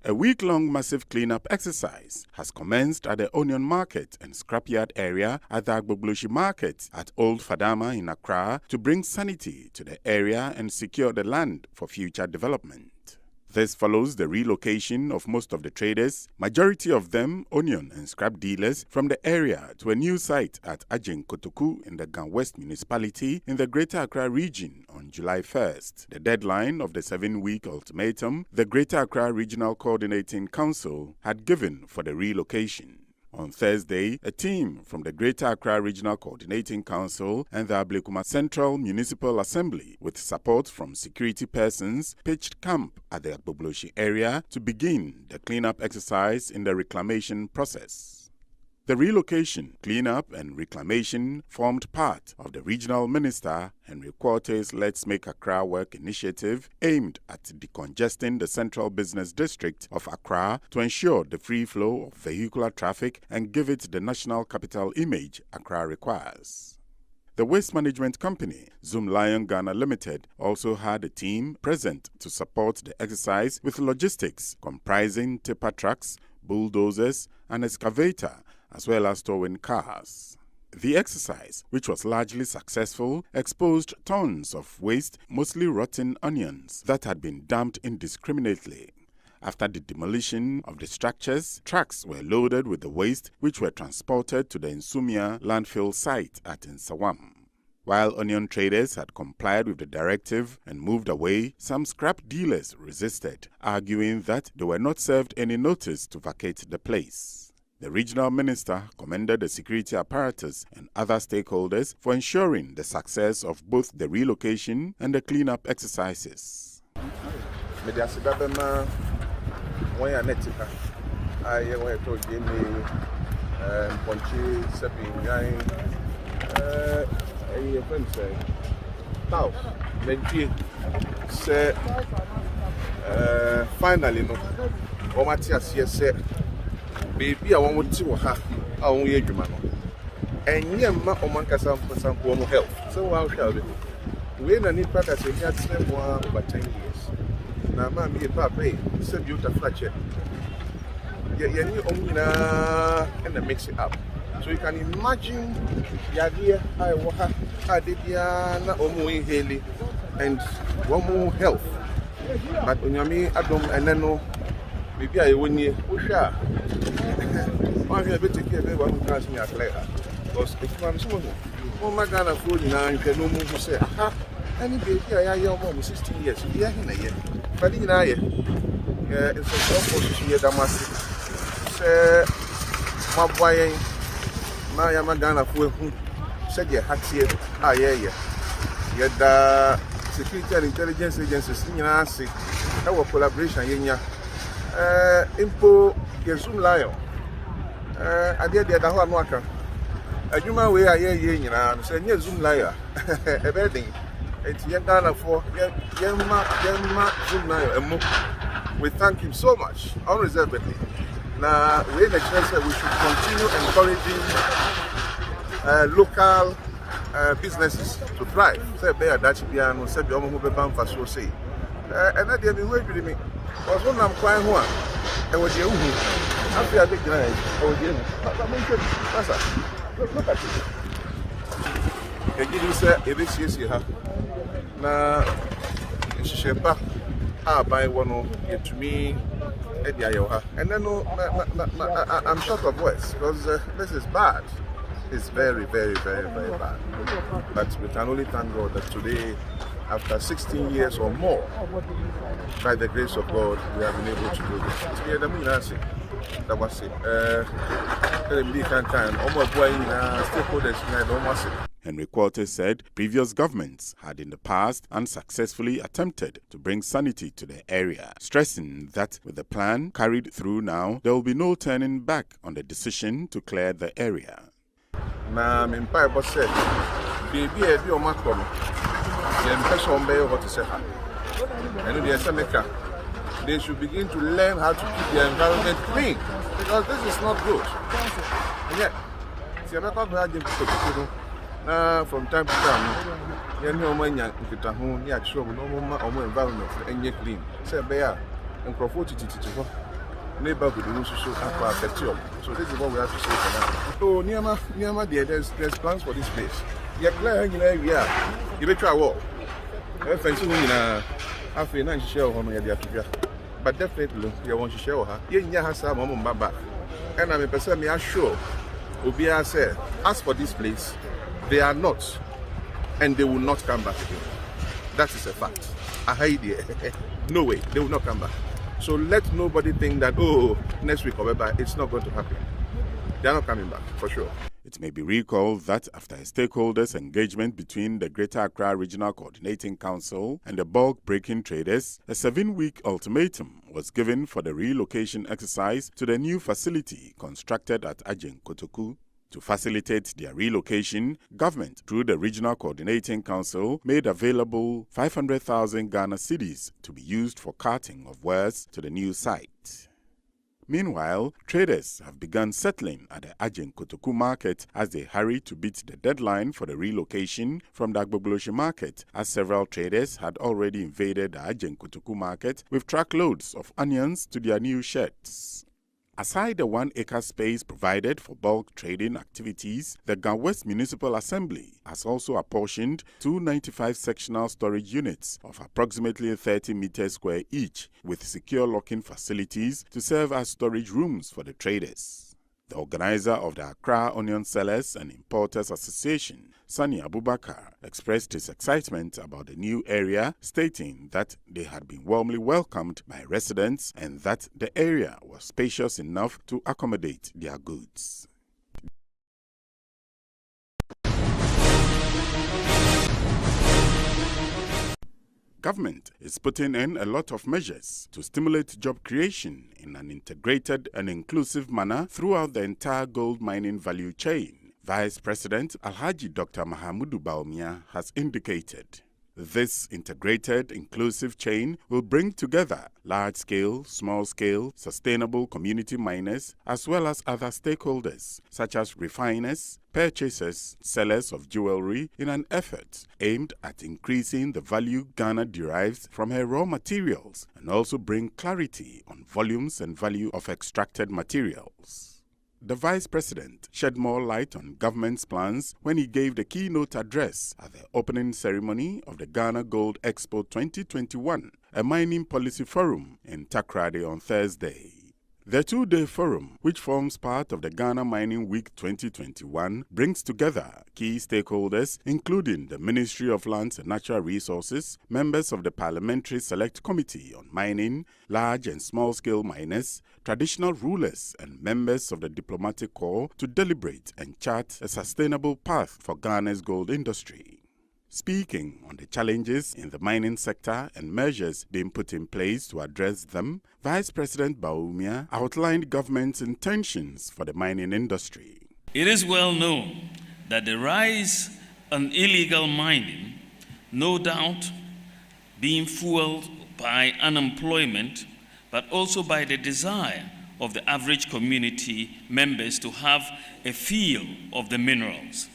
A week-long massive cleanup exercise has commenced at the Onion Market and Scrapyard area at the Agogbloshie Market at Old Fadama in Accra to bring sanity to the area and secure the land for future development. This follows the relocation of most of the traders, majority of them onion and scrap dealers, from the area to a new site at Ajin Kotoku in the Gan West municipality in the Greater Accra region on July 1st. The deadline of the 7-week ultimatum the Greater Accra Regional Coordinating Council had given for the relocation. On Thursday, a team from the Greater Accra Regional Coordinating Council and the Ablekuma Central Municipal Assembly, with support from security persons, pitched camp at the Agogbloshie area to begin the cleanup exercise in the reclamation process. The relocation, cleanup and reclamation formed part of the Regional Minister Henry Quarter's Let's Make Accra Work initiative aimed at decongesting the Central Business District of Accra to ensure the free flow of vehicular traffic and give it the national capital image Accra requires. The waste management company, Zoom Lion Ghana Limited, also had a team present to support the exercise with logistics comprising tipper trucks, bulldozers, and excavator, as well as towing cars. The exercise, which was largely successful, exposed tons of waste, mostly rotten onions, that had been dumped indiscriminately. After the demolition of the structures, trucks were loaded with the waste, which were transported to the Nsumia landfill site at Nsawam. While onion traders had complied with the directive and moved away, some scrap dealers resisted, arguing that they were not served any notice to vacate the place. The regional minister commended the security apparatus and other stakeholders for ensuring the success of both the relocation and the cleanup exercises. Finally, baby, I want to have our own human. And yeah, my own some health. So how shall we? We don't need practice in that same one over 10 years. Now, mammy, papa, said you to fetch it. You need only and then mix it up. So you can imagine the idea I did Omu Haley and one more health. But when you mean I don't and then no. Maybe I won't hear. I'm here to take care of one who can't me at later. Because if I'm small, oh my God, I'm food now and can no move to say, aha, any baby, I am your mom 16 years. We are in a year. But in a year, it's a job for you, Damascus. Say, my boy, my Yamagana fool who said you had here. Ah, yeah. Yet the security and intelligence agencies in our collaboration in ya. Impo Zoom Lion. I did the other one worker. A human way I hear you and say, yes, Zoom Lion. A wedding. It's Yangana for Yama Zoom Lion. We thank him so much, unreservedly. Now, we in the church we should continue encouraging local businesses to thrive. Say, Bear Dutch Piano, said the Omo Bam for so say. And I didn't wait with me. Was one I'm quite one. I was young. After a big night, I was young. Look at it. I give you, sir, a bit serious here. Now, she said, I buy one to me, and then I'm short of words because this is bad. It's very, very, very, very bad. But we can only thank God that today, after 16 years or more, by the grace of God, we have been able to do this. That was it. Henry Quarter said previous governments had in the past unsuccessfully attempted to bring sanity to the area, stressing that with the plan carried through now, there will be no turning back on the decision to clear the area. Now, I'm in Bible said, baby, I do my call. They should begin to learn how to keep their environment clean because this is not good. And yet, from time to time, you know, when you're environment and clean. Say, Bear, and Crawford, neighborhood also affect you. So this is what we have to say for now. So Niama, there's plans for this place. You're clear, you are. You better try walk. Fencing in a half a nice shell on your but definitely you want to show her. You have some mom baba. And I'm a person, me sure. Obia said, as for this place, they are not, and they will not come back again. That is a fact. I hide it. No way, they will not come back. So let nobody think that, oh, next week or whatever, it's not going to happen. They are not coming back, for sure. It may be recalled that after a stakeholders' engagement between the Greater Accra Regional Coordinating Council and the bulk breaking traders, a 7-week ultimatum was given for the relocation exercise to the new facility constructed at Agogbloshie. To facilitate their relocation, government, through the Regional Coordinating Council, made available 500,000 Ghana cedis to be used for carting of wares to the new site. Meanwhile, traders have begun settling at the Agogbloshie market as they hurry to beat the deadline for the relocation from the Agogbloshie market, as several traders had already invaded the Agogbloshie market with truckloads of onions to their new sheds. Aside the 1-acre space provided for bulk trading activities, the Ghana West Municipal Assembly has also apportioned 295 sectional storage units of approximately 30 meters square each, with secure locking facilities to serve as storage rooms for the traders. The organizer of the Accra Onion Sellers and Importers Association, Sani Abubakar, expressed his excitement about the new area, stating that they had been warmly welcomed by residents and that the area was spacious enough to accommodate their goods. Government is putting in a lot of measures to stimulate job creation in an integrated and inclusive manner throughout the entire gold mining value chain, Vice President Alhaji Dr. Mahamudu Bawumia has indicated. This integrated, inclusive chain will bring together large-scale, small-scale, sustainable community miners as well as other stakeholders such as refiners, purchasers, sellers of jewelry in an effort aimed at increasing the value Ghana derives from her raw materials and also bring clarity on volumes and value of extracted materials. The Vice President shed more light on government's plans when he gave the keynote address at the opening ceremony of the Ghana Gold Expo 2021, a mining policy forum in Takoradi on Thursday. The 2-day forum, which forms part of the Ghana Mining Week 2021, brings together key stakeholders including the Ministry of Lands and Natural Resources, members of the Parliamentary Select Committee on Mining, large and small-scale miners, traditional rulers and members of the diplomatic corps to deliberate and chart a sustainable path for Ghana's gold industry. Speaking on the challenges in the mining sector and measures being put in place to address them, Vice President Bawumia outlined government's intentions for the mining industry. It is well known that the rise in illegal mining, no doubt being fueled by unemployment, but also by the desire of the average community members to have a feel of the minerals.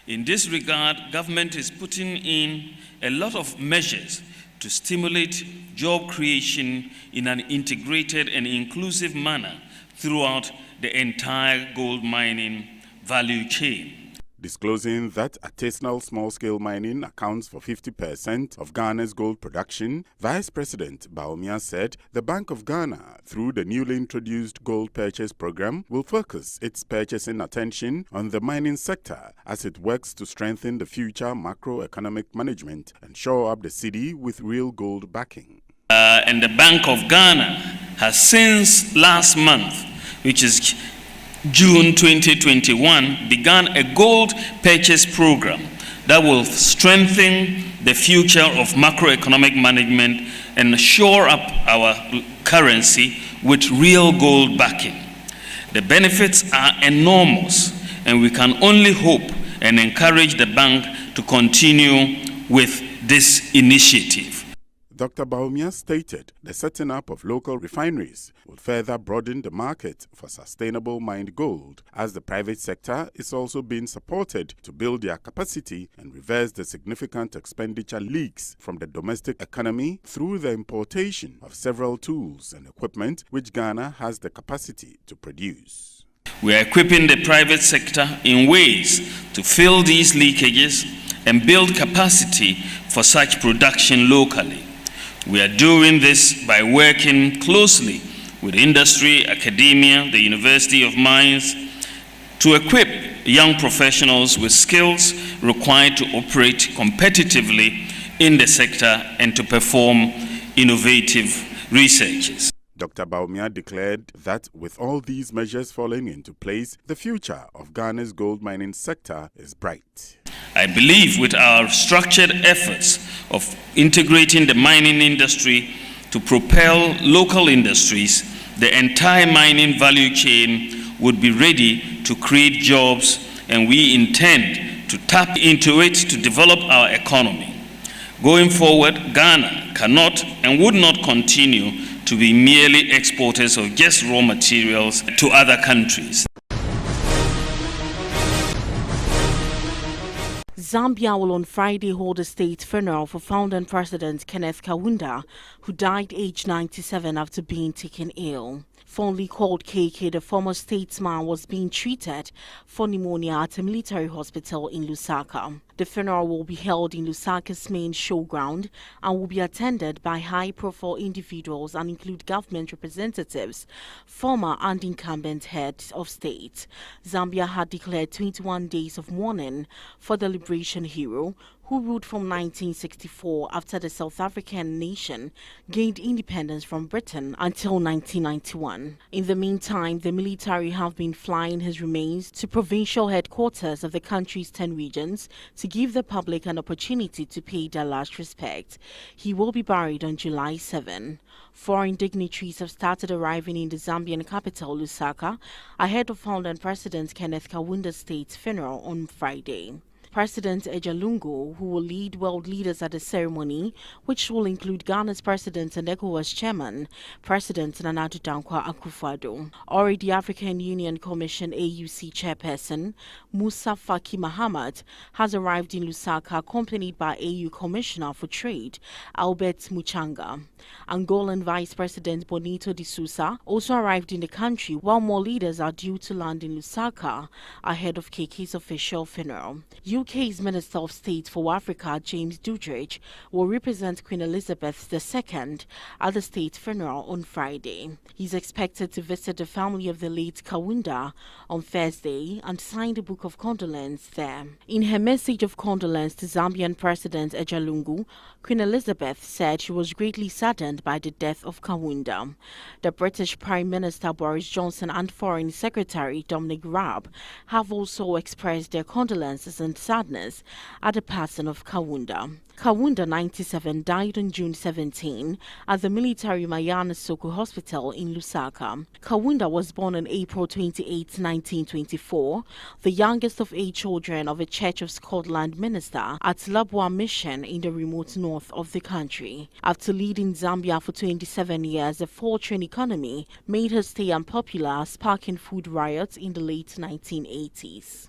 In this regard, government is putting in a lot of measures to stimulate job creation in an integrated and inclusive manner throughout the entire gold mining value chain. Disclosing that artisanal small-scale mining accounts for 50% of Ghana's gold production, Vice President Bawumia said the Bank of Ghana, through the newly introduced gold purchase program, will focus its purchasing attention on the mining sector as it works to strengthen the future macroeconomic management and shore up the city with real gold backing. And the Bank of Ghana has since last month, which is June 2021, began a gold purchase program that will strengthen the future of macroeconomic management and shore up our currency with real gold backing. The benefits are enormous, and we can only hope and encourage the bank to continue with this initiative. Dr. Bawumia stated the setting up of local refineries will further broaden the market for sustainable mined gold, as the private sector is also being supported to build their capacity and reverse the significant expenditure leaks from the domestic economy through the importation of several tools and equipment which Ghana has the capacity to produce. We are equipping the private sector in ways to fill these leakages and build capacity for such production locally. We are doing this by working closely with industry, academia, the University of Mines, to equip young professionals with skills required to operate competitively in the sector and to perform innovative researches. Dr. Bawumia declared that with all these measures falling into place, the future of Ghana's gold mining sector is bright. I believe with our structured efforts of integrating the mining industry to propel local industries, the entire mining value chain would be ready to create jobs, and we intend to tap into it to develop our economy. Going forward, Ghana cannot and would not continue to be merely exporters of just raw materials to other countries. Zambia will on Friday hold a state funeral for founder and president Kenneth Kaunda, who died aged 97 after being taken ill. Fondly called KK, the former statesman was being treated for pneumonia at a military hospital in Lusaka. The funeral will be held in Lusaka's main showground and will be attended by high-profile individuals and include government representatives, former and incumbent heads of state. Zambia had declared 21 days of mourning for the liberation hero, who ruled from 1964 after the South African nation gained independence from Britain until 1991. In the meantime, the military have been flying his remains to provincial headquarters of the country's 10 regions to give the public an opportunity to pay their last respect. He will be buried on July 7. Foreign dignitaries have started arriving in the Zambian capital, Lusaka, ahead of founder and president Kenneth Kaunda's state funeral on Friday. President Ejalungu, who will lead world leaders at the ceremony, which will include Ghana's president and ECOWAS chairman, President Nana Addo Dankwa Akufo-Addo. Already African Union Commission AUC chairperson Musa Faki Mahamat has arrived in Lusaka accompanied by AU Commissioner for Trade Albert Muchanga. Angolan Vice President Bonito de Sousa also arrived in the country, while more leaders are due to land in Lusaka ahead of KK's official funeral. UK's Minister of State for Africa, James Duddridge, will represent Queen Elizabeth II at the state funeral on Friday. He's expected to visit the family of the late Kaunda on Thursday and sign a book of condolence there. In her message of condolence to Zambian President Ejalungu, Queen Elizabeth said she was greatly saddened by the death of Kaunda. The British Prime Minister Boris Johnson and Foreign Secretary Dominic Raab have also expressed their condolences and sadness at the passing of Kaunda. Kaunda, 97, died on June 17 at the military Mayana Soko Hospital in Lusaka. Kaunda was born on April 28, 1924, the youngest of 8 children of a Church of Scotland minister at Labwa Mission in the remote north of the country. After leading Zambia for 27 years, the faltering economy made her stay unpopular, sparking food riots in the late 1980s.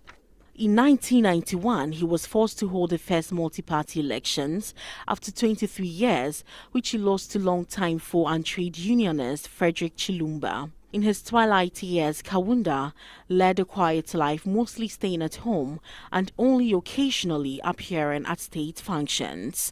In 1991, he was forced to hold the first multi-party elections after 23 years, which he lost to longtime foe and trade unionist Frederick Chilumba. In his twilight years, Kaunda led a quiet life, mostly staying at home and only occasionally appearing at state functions.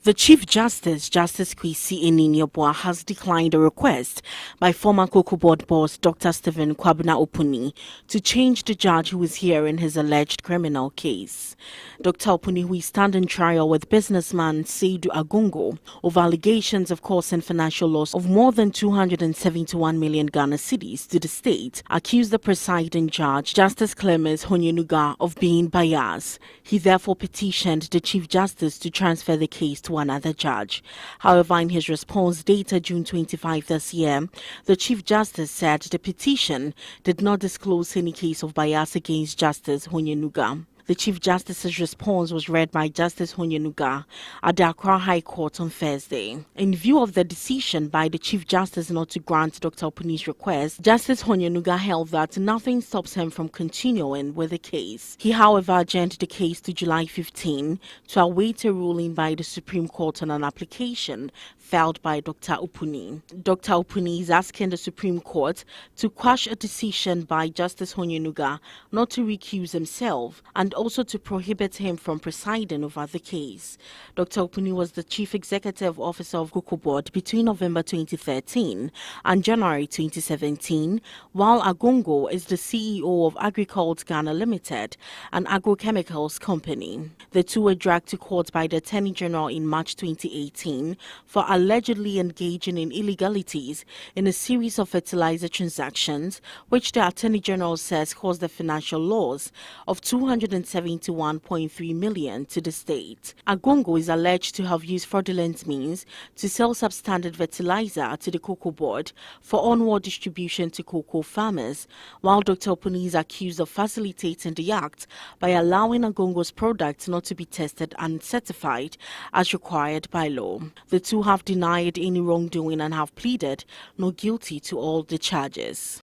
The Chief Justice, Justice Kwesi Eninyoboa, has declined a request by former Cocoa Board boss Dr. Stephen Kwabena Opuni to change the judge who is hearing his alleged criminal case. Dr. Opuni, who is standing trial with businessman Seydou Agongo over allegations of causing financial loss of more than 271 million Ghana cedis to the state, accused the presiding judge, Justice Clemens Honyenuga, of being biased. He therefore petitioned the Chief Justice to transfer the case to another judge. However, in his response dated June 25 this year, the Chief Justice said the petition did not disclose any case of bias against Justice Honyenuga. The Chief Justice's response was read by Justice Honyenuga at the Accra High Court on Thursday. In view of the decision by the Chief Justice not to grant Dr. Opuni's request, Justice Honyenuga held that nothing stops him from continuing with the case. He, however, adjourned the case to July 15 to await a ruling by the Supreme Court on an application filed by Dr. Opuni. Dr. Opuni is asking the Supreme Court to quash a decision by Justice Honyenuga not to recuse himself and also to prohibit him from presiding over the case. Dr. Opuni was the Chief Executive Officer of Cocoa Board between November 2013 and January 2017, while Agongo is the CEO of Agricult Ghana Limited, an agrochemicals company. The two were dragged to court by the Attorney General in March 2018 for allegedly engaging in illegalities in a series of fertilizer transactions, which the Attorney General says caused the financial loss of 271.3 million to the state. Agongo is alleged to have used fraudulent means to sell substandard fertilizer to the Cocoa Board for onward distribution to cocoa farmers, while Dr. Opuni is accused of facilitating the act by allowing Agongo's products not to be tested and certified as required by law. The two have denied any wrongdoing and have pleaded not guilty to all the charges.